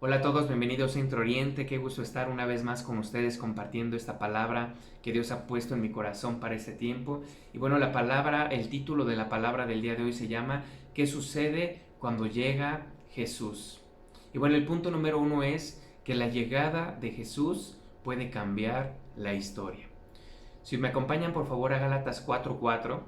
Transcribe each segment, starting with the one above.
Hola a todos, bienvenidos a Intro Oriente. Qué gusto estar una vez más con ustedes compartiendo esta palabra que Dios ha puesto en mi corazón para este tiempo. Y bueno, el título de la palabra del día de hoy se llama ¿Qué sucede cuando llega Jesús? Y bueno, el punto número uno es que la llegada de Jesús puede cambiar la historia. Si me acompañan por favor a Gálatas 4:4,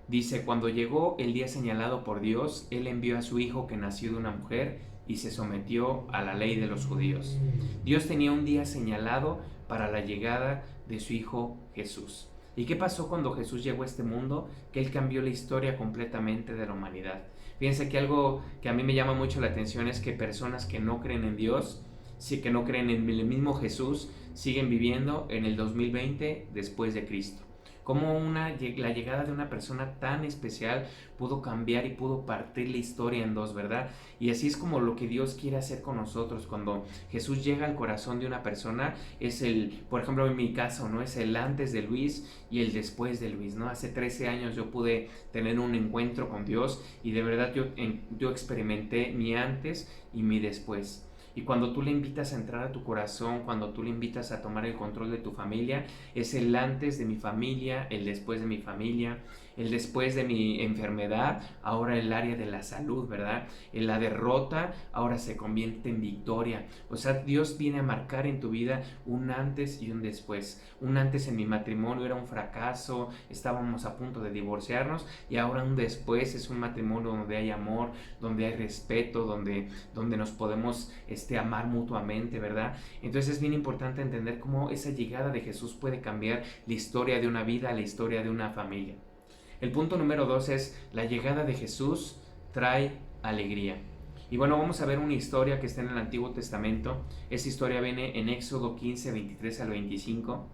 dice, cuando llegó el día señalado por Dios, Él envió a su Hijo que nació de una mujer y se sometió a la ley de los judíos. Dios tenía un día señalado para la llegada de su Hijo Jesús. ¿Y qué pasó cuando Jesús llegó a este mundo? Que Él cambió la historia completamente de la humanidad. Fíjense que algo que a mí me llama mucho la atención es que personas que no creen en Dios, sí que no creen en el mismo Jesús, siguen viviendo en el 2020 después de Cristo. Cómo la llegada de una persona tan especial pudo cambiar y pudo partir la historia en dos, ¿verdad? Y así es como lo que Dios quiere hacer con nosotros. Cuando Jesús llega al corazón de una persona, es por ejemplo, en mi caso, ¿no? Es el antes de Luis y el después de Luis, ¿no? Hace 13 años yo pude tener un encuentro con Dios y de verdad yo experimenté mi antes y mi después. Y cuando tú le invitas a entrar a tu corazón, cuando tú le invitas a tomar el control de tu familia, es el antes de mi familia, el después de mi familia, el después de mi enfermedad, ahora el área de la salud, ¿verdad? En la derrota ahora se convierte en victoria. O sea, Dios viene a marcar en tu vida un antes y un después. Un antes en mi matrimonio era un fracaso, estábamos a punto de divorciarnos y ahora un después es un matrimonio donde hay amor, donde hay respeto, donde nos podemos amar mutuamente, ¿verdad? Entonces es bien importante entender cómo esa llegada de Jesús puede cambiar la historia de una vida, la historia de una familia. El punto número dos es la llegada de Jesús trae alegría. Y bueno, vamos a ver una historia que está en el Antiguo Testamento. Esa historia viene en Éxodo 15, 23 al 25,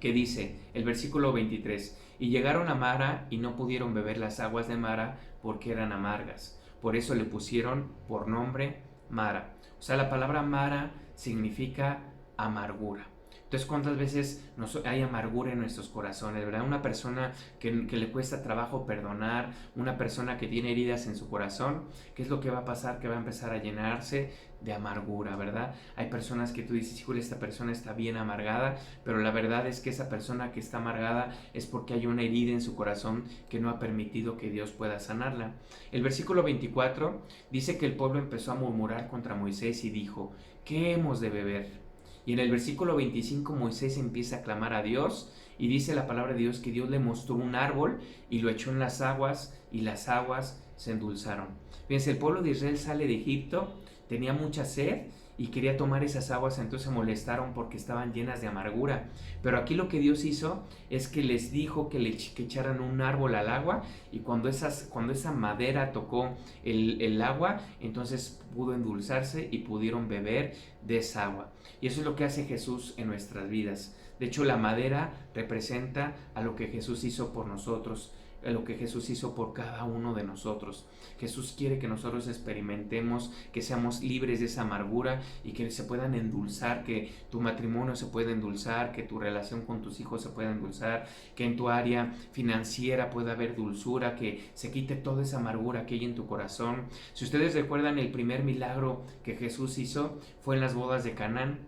que dice, el versículo 23, y llegaron a Mara y no pudieron beber las aguas de Mara porque eran amargas. Por eso le pusieron por nombre Mara. O sea, la palabra Mara significa amargura. Entonces, ¿cuántas veces hay amargura en nuestros corazones, verdad? Una persona que le cuesta trabajo perdonar, una persona que tiene heridas en su corazón, ¿qué es lo que va a pasar? Que va a empezar a llenarse de amargura, ¿verdad? Hay personas que tú dices, híjole, esta persona está bien amargada, pero la verdad es que esa persona que está amargada es porque hay una herida en su corazón que no ha permitido que Dios pueda sanarla. El versículo 24 dice que el pueblo empezó a murmurar contra Moisés y dijo, ¿qué hemos de beber? Y en el versículo 25 Moisés empieza a clamar a Dios y dice la palabra de Dios que Dios le mostró un árbol y lo echó en las aguas y las aguas se endulzaron. Fíjense, el pueblo de Israel sale de Egipto, tenía mucha sed y quería tomar esas aguas, entonces se molestaron porque estaban llenas de amargura. Pero aquí lo que Dios hizo es que les dijo que echaran un árbol al agua y cuando esa madera tocó el agua, entonces pudo endulzarse y pudieron beber de esa agua. Y eso es lo que hace Jesús en nuestras vidas. De hecho, la madera representa a lo que Jesús hizo por nosotros, a lo que Jesús hizo por cada uno de nosotros. Jesús quiere que nosotros experimentemos, que seamos libres de esa amargura y que se puedan endulzar, que tu matrimonio se pueda endulzar, que tu relación con tus hijos se pueda endulzar, que en tu área financiera pueda haber dulzura, que se quite toda esa amargura que hay en tu corazón. Si ustedes recuerdan, el primer milagro que Jesús hizo fue en las bodas de Canaán.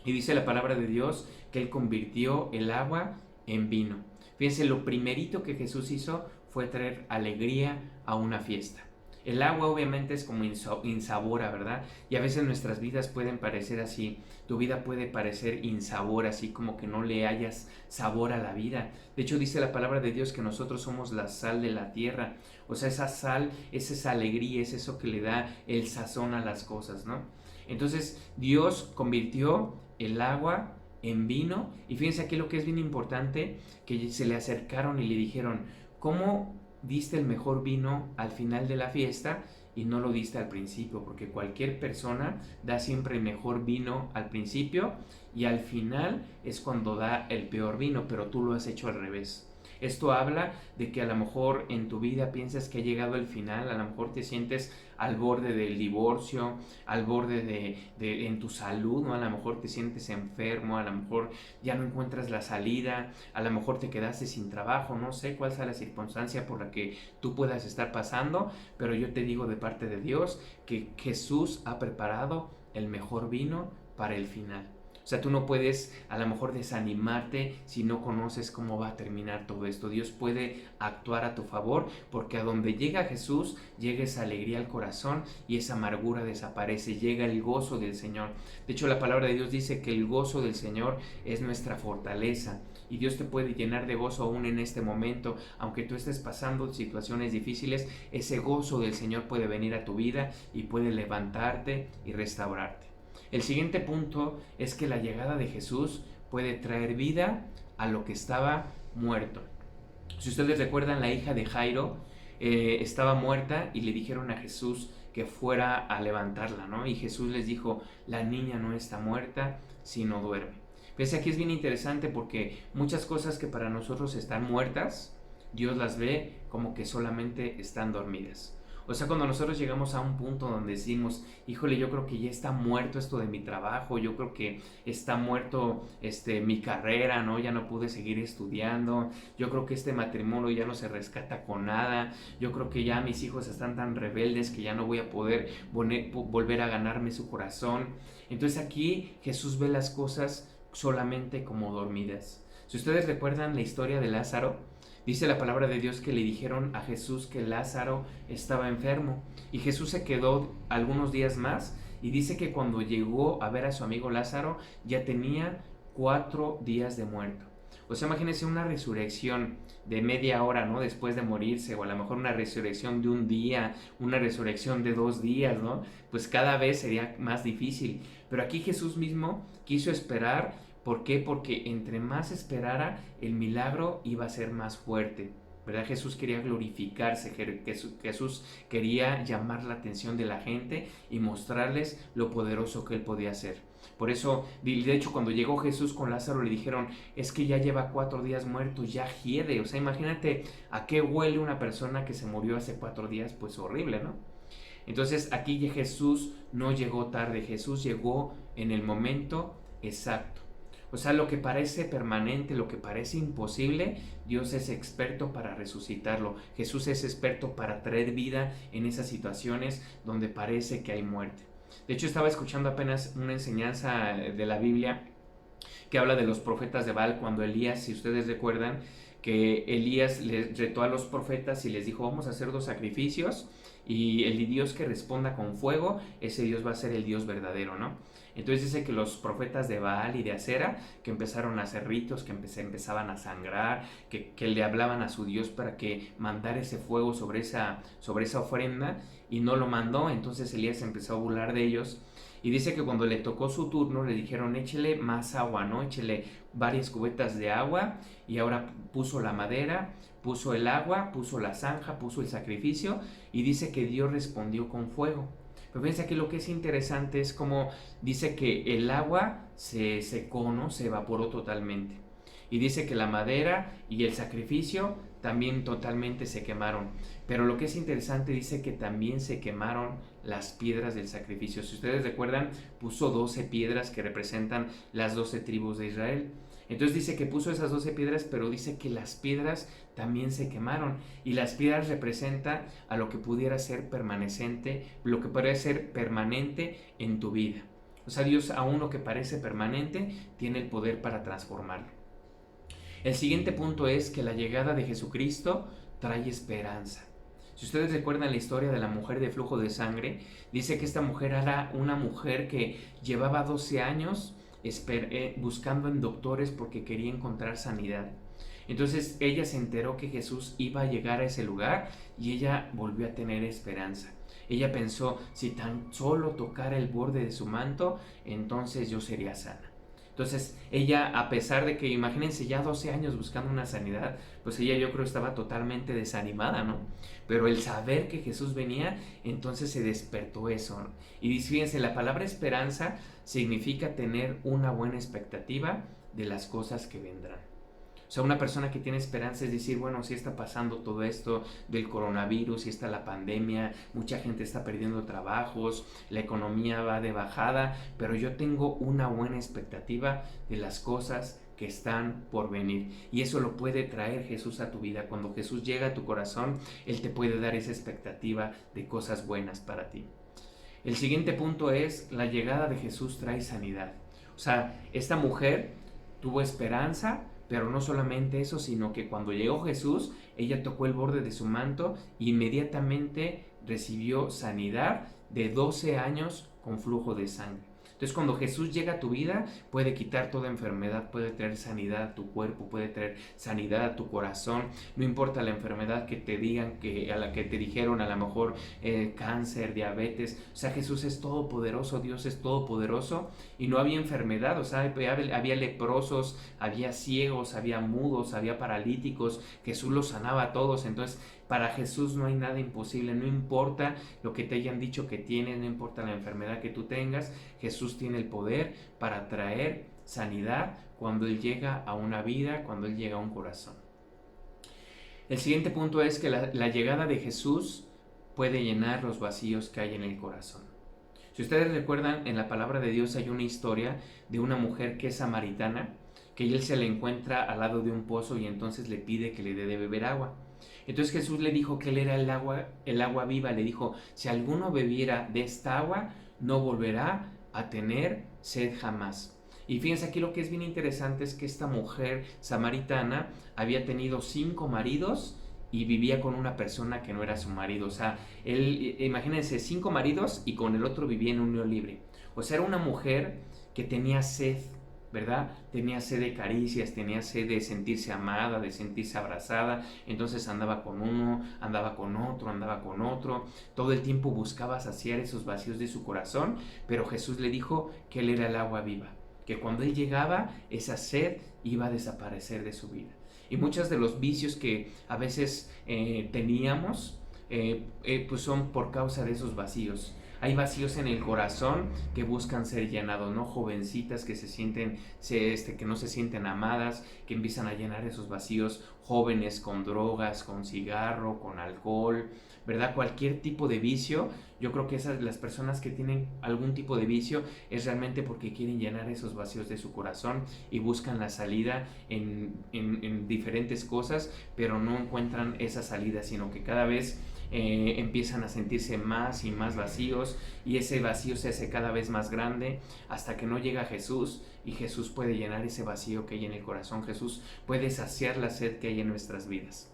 Y dice la palabra de Dios que Él convirtió el agua en vino. Fíjense, lo primerito que Jesús hizo fue traer alegría a una fiesta. El agua obviamente es como insabora, ¿verdad? Y a veces nuestras vidas pueden parecer así. Tu vida puede parecer insabora, así como que no le hayas sabor a la vida. De hecho, dice la palabra de Dios que nosotros somos la sal de la tierra. O sea, esa sal es esa alegría, es eso que le da el sazón a las cosas, ¿no? Entonces, Dios convirtió el agua en vino. Y fíjense aquí lo que es bien importante, que se le acercaron y le dijeron, ¿cómo diste el mejor vino al final de la fiesta y no lo diste al principio? Porque cualquier persona da siempre el mejor vino al principio y al final es cuando da el peor vino, pero tú lo has hecho al revés. Esto habla de que a lo mejor en tu vida piensas que ha llegado el final, a lo mejor te sientes al borde del divorcio, al borde en tu salud, ¿no? A lo mejor te sientes enfermo, a lo mejor ya no encuentras la salida, a lo mejor te quedaste sin trabajo, no sé cuál sea la circunstancia por la que tú puedas estar pasando, pero yo te digo de parte de Dios que Jesús ha preparado el mejor vino para el final. O sea, tú no puedes a lo mejor desanimarte si no conoces cómo va a terminar todo esto. Dios puede actuar a tu favor porque a donde llega Jesús, llega esa alegría al corazón y esa amargura desaparece, llega el gozo del Señor. De hecho, la palabra de Dios dice que el gozo del Señor es nuestra fortaleza. Y Dios te puede llenar de gozo aún en este momento, aunque tú estés pasando situaciones difíciles, ese gozo del Señor puede venir a tu vida y puede levantarte y restaurarte. El siguiente punto es que la llegada de Jesús puede traer vida a lo que estaba muerto. Si ustedes recuerdan, la hija de Jairo estaba muerta y le dijeron a Jesús que fuera a levantarla, ¿no? Y Jesús les dijo, la niña no está muerta, sino duerme. Fíjense, aquí es bien interesante porque muchas cosas que para nosotros están muertas, Dios las ve como que solamente están dormidas. O sea, cuando nosotros llegamos a un punto donde decimos, híjole, yo creo que ya está muerto esto de mi trabajo, yo creo que está muerto mi carrera, ¿no? Ya no pude seguir estudiando, yo creo que este matrimonio ya no se rescata con nada, yo creo que ya mis hijos están tan rebeldes que ya no voy a poder volver a ganarme su corazón. Entonces aquí Jesús ve las cosas solamente como dormidas. Si ustedes recuerdan la historia de Lázaro, dice la palabra de Dios que le dijeron a Jesús que Lázaro estaba enfermo y Jesús se quedó algunos días más y dice que cuando llegó a ver a su amigo Lázaro ya tenía 4 días de muerto. O sea, imagínense una resurrección de media hora, ¿no? Después de morirse, o a lo mejor una resurrección de un día, una resurrección de 2 días, ¿no? Pues cada vez sería más difícil. Pero aquí Jesús mismo quiso esperar. ¿Por qué? Porque entre más esperara, el milagro iba a ser más fuerte. ¿Verdad? Jesús quería glorificarse, Jesús quería llamar la atención de la gente y mostrarles lo poderoso que él podía hacer. Por eso, de hecho, cuando llegó Jesús con Lázaro le dijeron, es que ya lleva 4 días muerto, ya hiede. O sea, imagínate a qué huele una persona que se murió hace 4 días, pues horrible, ¿no? Entonces aquí Jesús no llegó tarde, Jesús llegó en el momento exacto. O sea, lo que parece permanente, lo que parece imposible, Dios es experto para resucitarlo. Jesús es experto para traer vida en esas situaciones donde parece que hay muerte. De hecho, estaba escuchando apenas una enseñanza de la Biblia que habla de los profetas de Baal cuando Elías, si ustedes recuerdan, que Elías les retó a los profetas y les dijo, vamos a hacer 2 sacrificios y el Dios que responda con fuego, ese Dios va a ser el Dios verdadero, ¿no? Entonces dice que los profetas de Baal y de Acera, que empezaron a hacer ritos, que empezaban a sangrar, que le hablaban a su Dios para que mandara ese fuego sobre esa ofrenda, y no lo mandó. Entonces Elías empezó a burlar de ellos, y dice que cuando le tocó su turno le dijeron, échele más agua, ¿no? Échele varias cubetas de agua, y ahora puso la madera, puso el agua, puso la zanja, puso el sacrificio, y dice que Dios respondió con fuego. Pero fíjense aquí lo que es interesante es como dice que el agua se secó, ¿no? Se evaporó totalmente. Y dice que la madera y el sacrificio también totalmente se quemaron. Pero lo que es interesante dice que también se quemaron las piedras del sacrificio. Si ustedes recuerdan, puso 12 piedras que representan las 12 tribus de Israel. Entonces dice que puso esas 12 piedras, pero dice que las piedras también se quemaron. Y las piedras representan a lo que pudiera ser permanente, lo que pudiera ser permanente en tu vida. O sea, Dios aún lo que parece permanente tiene el poder para transformarlo. El siguiente punto es que la llegada de Jesucristo trae esperanza. Si ustedes recuerdan la historia de la mujer de flujo de sangre, dice que esta mujer era una mujer que llevaba 12 años buscando en doctores porque quería encontrar sanidad. Entonces ella se enteró que Jesús iba a llegar a ese lugar y ella volvió a tener esperanza. Ella pensó, si tan solo tocara el borde de su manto, entonces yo sería sana. Entonces ella, a pesar de que, imagínense, ya 12 años buscando una sanidad, pues ella yo creo estaba totalmente desanimada, ¿no? Pero el saber que Jesús venía, entonces se despertó eso, ¿no? Y fíjense, la palabra esperanza significa tener una buena expectativa de las cosas que vendrán. O sea, una persona que tiene esperanza es decir, bueno, si está pasando todo esto del coronavirus, si está la pandemia, mucha gente está perdiendo trabajos, la economía va de bajada, pero yo tengo una buena expectativa de las cosas que están por venir. Y eso lo puede traer Jesús a tu vida. Cuando Jesús llega a tu corazón, Él te puede dar esa expectativa de cosas buenas para ti. El siguiente punto es, la llegada de Jesús trae sanidad. O sea, esta mujer tuvo esperanza, pero no solamente eso, sino que cuando llegó Jesús, ella tocó el borde de su manto e inmediatamente recibió sanidad de 12 años con flujo de sangre. Entonces, cuando Jesús llega a tu vida, puede quitar toda enfermedad, puede traer sanidad a tu cuerpo, puede traer sanidad a tu corazón. No importa la enfermedad que te digan, a la que te dijeron, a lo mejor cáncer, diabetes. O sea, Jesús es todopoderoso, Dios es todopoderoso y no había enfermedad. O sea, había leprosos, había ciegos, había mudos, había paralíticos. Jesús los sanaba a todos. Entonces, para Jesús no hay nada imposible, no importa lo que te hayan dicho que tienes, no importa la enfermedad que tú tengas, Jesús tiene el poder para traer sanidad cuando Él llega a una vida, cuando Él llega a un corazón. El siguiente punto es que la llegada de Jesús puede llenar los vacíos que hay en el corazón. Si ustedes recuerdan, en la palabra de Dios hay una historia de una mujer que es samaritana, que Él se le encuentra al lado de un pozo y entonces le pide que le dé de beber agua. Entonces Jesús le dijo que Él era el agua viva. Le dijo, si alguno bebiera de esta agua, no volverá a tener sed jamás. Y fíjense aquí, lo que es bien interesante es que esta mujer samaritana había tenido 5 maridos y vivía con una persona que no era su marido. O sea, imagínense, 5 maridos y con el otro vivía en unión libre. O sea, era una mujer que tenía sed, ¿verdad? Tenía sed de caricias, tenía sed de sentirse amada, de sentirse abrazada. Entonces andaba con uno, andaba con otro, andaba con otro. Todo el tiempo buscaba saciar esos vacíos de su corazón, pero Jesús le dijo que Él era el agua viva, que cuando Él llegaba, esa sed iba a desaparecer de su vida. Y muchos de los vicios que a veces teníamos, pues son por causa de esos vacíos. Hay vacíos en el corazón que buscan ser llenados, ¿no? Jovencitas que que no se sienten amadas, que empiezan a llenar esos vacíos, jóvenes con drogas, con cigarro, con alcohol, ¿verdad? Cualquier tipo de vicio. Yo creo que las personas que tienen algún tipo de vicio es realmente porque quieren llenar esos vacíos de su corazón y buscan la salida en diferentes cosas, pero no encuentran esa salida, sino que cada vez empiezan a sentirse más y más vacíos, y ese vacío se hace cada vez más grande hasta que no llega Jesús, y Jesús puede llenar ese vacío que hay en el corazón. Jesús puede saciar la sed que hay en nuestras vidas.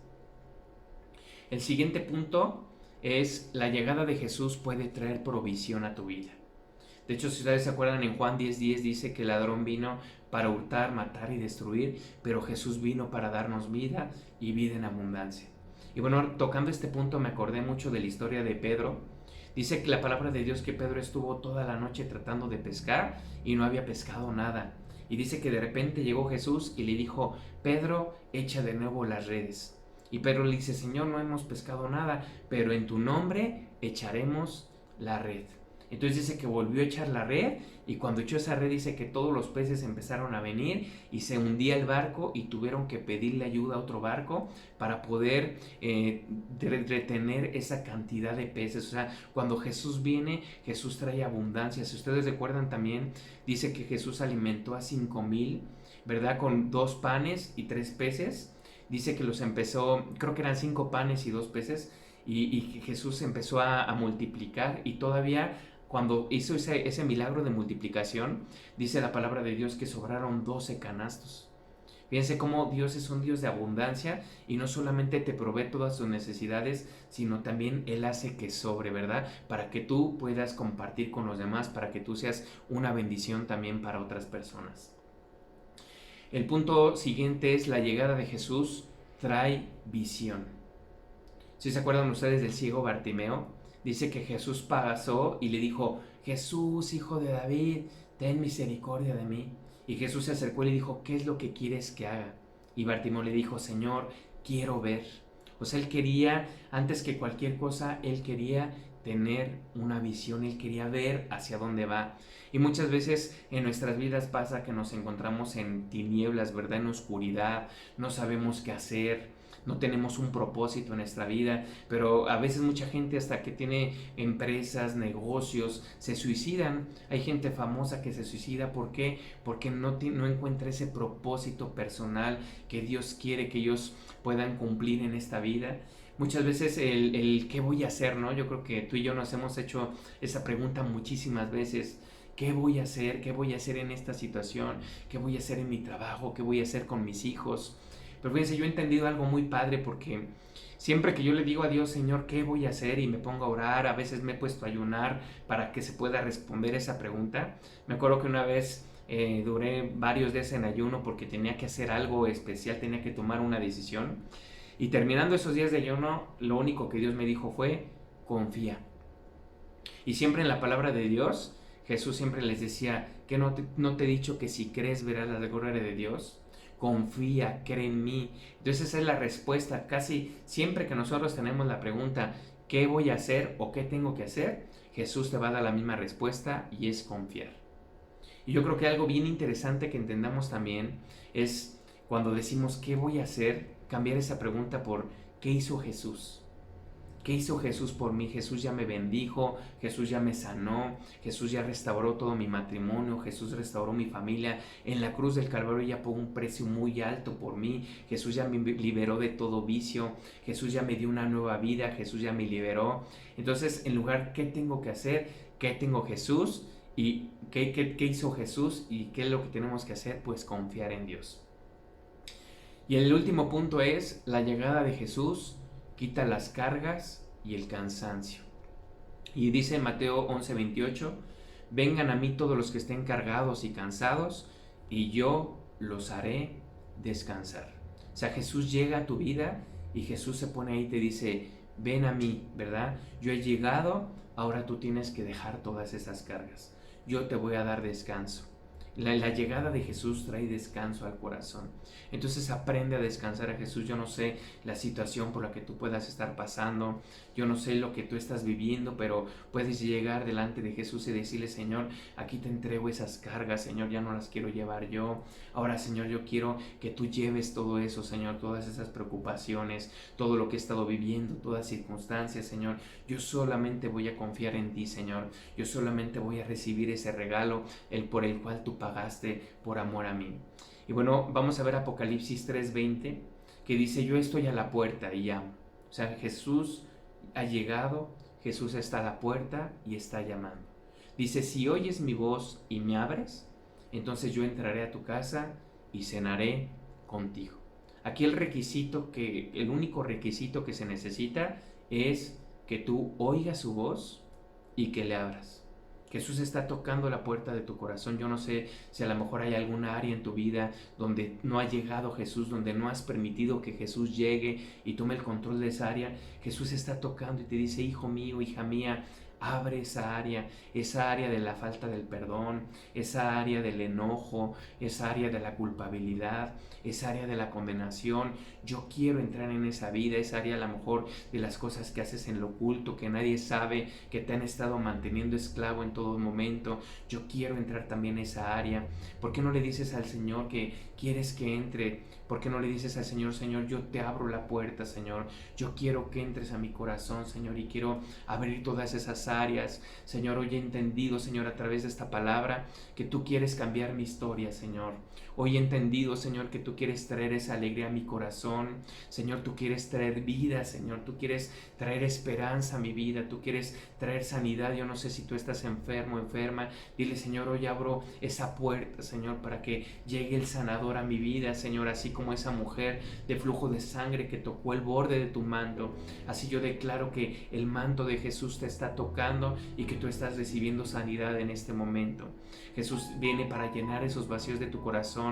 El siguiente punto es: la llegada de Jesús puede traer provisión a tu vida. De hecho, si ustedes se acuerdan, en Juan 10:10 dice que el ladrón vino para hurtar, matar y destruir, pero Jesús vino para darnos vida y vida en abundancia. Y bueno, tocando este punto me acordé mucho de la historia de Pedro. Dice que la palabra de Dios que Pedro estuvo toda la noche tratando de pescar y no había pescado nada. Y dice que de repente llegó Jesús y le dijo: Pedro, echa de nuevo las redes. Y Pedro le dice: Señor, no hemos pescado nada, pero en tu nombre echaremos la red. Entonces dice que volvió a echar la red, y cuando echó esa red dice que todos los peces empezaron a venir y se hundía el barco y tuvieron que pedirle ayuda a otro barco para poder retener esa cantidad de peces. O sea, cuando Jesús viene, Jesús trae abundancia. Si ustedes recuerdan, también dice que Jesús alimentó a 5,000, ¿verdad? Con 2 panes y 3 peces. Dice que los empezó, creo que eran 5 panes y 2 peces, y Jesús empezó a multiplicar, y todavía cuando hizo ese milagro de multiplicación, dice la palabra de Dios que sobraron 12 canastos. Fíjense cómo Dios es un Dios de abundancia, y no solamente te provee todas tus necesidades, sino también Él hace que sobre, ¿verdad? Para que tú puedas compartir con los demás, para que tú seas una bendición también para otras personas. El punto siguiente es: la llegada de Jesús trae visión. Si se acuerdan ustedes del ciego Bartimeo, dice que Jesús pasó y le dijo: Jesús, hijo de David, ten misericordia de mí. Y Jesús se acercó y le dijo: ¿qué es lo que quieres que haga? Y Bartimeo le dijo: Señor, quiero ver. O sea, él quería, antes que cualquier cosa, él quería tener una visión, él quería ver hacia dónde va. Y muchas veces en nuestras vidas pasa que nos encontramos en tinieblas, ¿verdad? En oscuridad, no sabemos qué hacer, no tenemos un propósito en nuestra vida, pero a veces mucha gente, hasta que tiene empresas, negocios, se suicidan. Hay gente famosa que se suicida. ¿Por qué? Porque no encuentra ese propósito personal que Dios quiere que ellos puedan cumplir en esta vida. Muchas veces el ¿qué voy a hacer? ¿No? Yo creo que tú y yo nos hemos hecho esa pregunta muchísimas veces. ¿Qué voy a hacer? ¿Qué voy a hacer en esta situación? ¿Qué voy a hacer en mi trabajo? ¿Qué voy a hacer con mis hijos? Pero fíjense, yo he entendido algo muy padre porque siempre que yo le digo a Dios, Señor, ¿qué voy a hacer? Y me pongo a orar, a veces me he puesto a ayunar para que se pueda responder esa pregunta. Me acuerdo que una vez duré varios días en ayuno porque tenía que hacer algo especial, tenía que tomar una decisión. Y terminando esos días de ayuno, lo único que Dios me dijo fue, confía. Y siempre en la palabra de Dios, Jesús siempre les decía, que no te he dicho que si crees verás la gloria de Dios. Confía, cree en mí. Entonces esa es la respuesta. Casi siempre que nosotros tenemos la pregunta, ¿qué voy a hacer o qué tengo que hacer? Jesús te va a dar la misma respuesta y es confiar. Y yo creo que algo bien interesante que entendamos también es cuando decimos ¿qué voy a hacer? Cambiar esa pregunta por ¿qué hizo Jesús? ¿Qué hizo Jesús por mí? Jesús ya me bendijo, Jesús ya me sanó, Jesús ya restauró todo mi matrimonio, Jesús restauró mi familia. En la cruz del Calvario ya pagó un precio muy alto por mí. Jesús ya me liberó de todo vicio, Jesús ya me dio una nueva vida, Jesús ya me liberó. Entonces, en lugar, ¿qué tengo que hacer? ¿Qué tengo Jesús? ¿Y qué hizo Jesús? ¿Y qué es lo que tenemos que hacer? Pues confiar en Dios. Y el último punto es, la llegada de Jesús quita las cargas y el cansancio. Y dice en Mateo 11:28, vengan a mí todos los que estén cargados y cansados, y yo los haré descansar. O sea, Jesús llega a tu vida y Jesús se pone ahí y te dice, ven a mí, ¿verdad? Yo he llegado, ahora tú tienes que dejar todas esas cargas. Yo te voy a dar descanso. La llegada de Jesús trae descanso al corazón. Entonces aprende a descansar a Jesús. Yo no sé la situación por la que tú puedas estar pasando. Yo no sé lo que tú estás viviendo, pero puedes llegar delante de Jesús y decirle, Señor, aquí te entrego esas cargas, Señor, ya no las quiero llevar yo. Ahora, Señor, yo quiero que tú lleves todo eso, Señor, todas esas preocupaciones, todo lo que he estado viviendo, todas circunstancias, Señor. Yo solamente voy a confiar en ti, Señor. Yo solamente voy a recibir ese regalo, el por el cual tú pagaste por amor a mí. Y bueno, vamos a ver Apocalipsis 3:20, que dice, yo estoy a la puerta y llamo. O sea, Jesús ha llegado, Jesús está a la puerta y está llamando. Dice, si oyes mi voz y me abres, entonces yo entraré a tu casa y cenaré contigo. Aquí el único requisito que se necesita es que tú oigas su voz y que le abras. Jesús está tocando la puerta de tu corazón. Yo no sé si a lo mejor hay alguna área en tu vida donde no ha llegado Jesús, donde no has permitido que Jesús llegue y tome el control de esa área. Jesús está tocando y te dice, hijo mío, hija mía, abre esa área de la falta del perdón, esa área del enojo, esa área de la culpabilidad, esa área de la condenación. Yo quiero entrar en esa vida, esa área a lo mejor de las cosas que haces en lo oculto, que nadie sabe, que te han estado manteniendo esclavo en todo momento. Yo quiero entrar también en esa área. ¿Por qué no le dices al Señor que quieres que entre? ¿Por qué no le dices al Señor, Señor, yo te abro la puerta, Señor? Yo quiero que entres a mi corazón, Señor, y quiero abrir todas esas áreas. Señor, hoy he entendido, Señor, a través de esta palabra, que tú quieres cambiar mi historia, Señor. Hoy he entendido, Señor, que tú quieres traer esa alegría a mi corazón. Señor, tú quieres traer vida, Señor. Tú quieres traer esperanza a mi vida. Tú quieres traer sanidad. Yo no sé si tú estás enfermo, enferma. Dile, Señor, hoy abro esa puerta, Señor, para que llegue el sanador a mi vida, Señor. Así como esa mujer de flujo de sangre que tocó el borde de tu manto. Así yo declaro que el manto de Jesús te está tocando y que tú estás recibiendo sanidad en este momento. Jesús viene para llenar esos vacíos de tu corazón.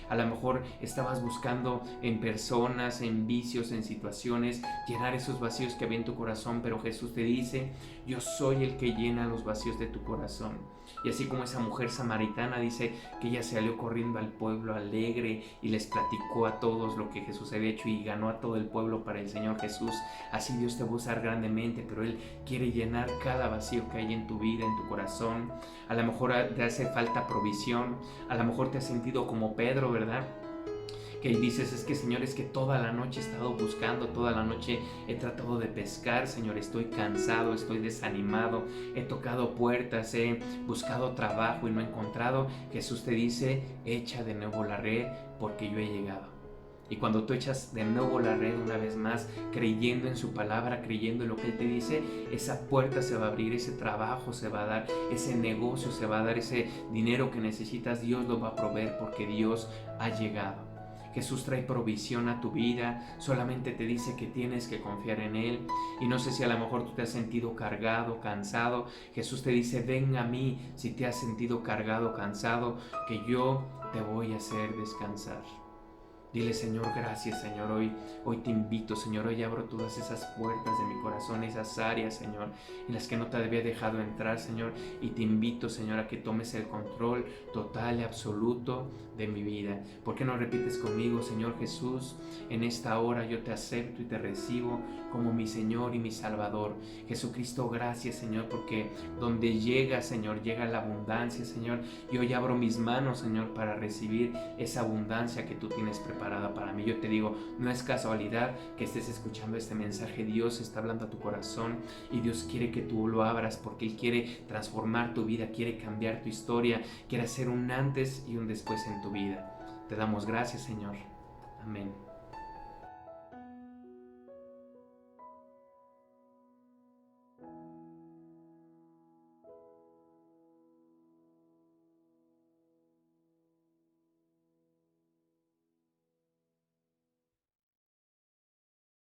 A lo mejor estabas buscando en personas, en vicios, en situaciones, llenar esos vacíos que había en tu corazón, pero Jesús te dice, yo soy el que llena los vacíos de tu corazón. Y así como esa mujer samaritana dice que ella salió corriendo al pueblo alegre y les platicó a todos lo que Jesús había hecho y ganó a todo el pueblo para el Señor Jesús. Así Dios te va a usar grandemente, pero Él quiere llenar cada vacío que hay en tu vida, en tu corazón. A lo mejor te hace falta provisión, a lo mejor te has sentido como Pedro, ¿verdad? Que dices, es que Señor, es que toda la noche he estado buscando, toda la noche he tratado de pescar, Señor, estoy cansado, estoy desanimado, he tocado puertas, he buscado trabajo y no he encontrado. Jesús te dice, echa de nuevo la red porque yo he llegado. Y cuando tú echas de nuevo la red una vez más, creyendo en su palabra, creyendo en lo que Él te dice, esa puerta se va a abrir, ese trabajo se va a dar, ese negocio se va a dar, ese dinero que necesitas, Dios lo va a proveer porque Dios ha llegado. Jesús trae provisión a tu vida, solamente te dice que tienes que confiar en Él. Y no sé si a lo mejor tú te has sentido cargado, cansado. Jesús te dice, ven a mí si te has sentido cargado, cansado, que yo te voy a hacer descansar. Dile, Señor, gracias, Señor, hoy te invito, Señor, hoy abro todas esas puertas de mi corazón, esas áreas, Señor, en las que no te había dejado entrar, Señor, y te invito, Señor, a que tomes el control total y absoluto de mi vida. ¿Por qué no repites conmigo, Señor Jesús? En esta hora yo te acepto y te recibo como mi Señor y mi Salvador. Jesucristo, gracias, Señor, porque donde llega, Señor, llega la abundancia, Señor, y hoy abro mis manos, Señor, para recibir esa abundancia que tú tienes preparada para mí. Yo te digo, no es casualidad que estés escuchando este mensaje. Dios está hablando a tu corazón y Dios quiere que tú lo abras porque Él quiere transformar tu vida, quiere cambiar tu historia, quiere hacer un antes y un después en tu vida. Te damos gracias, Señor. Amén.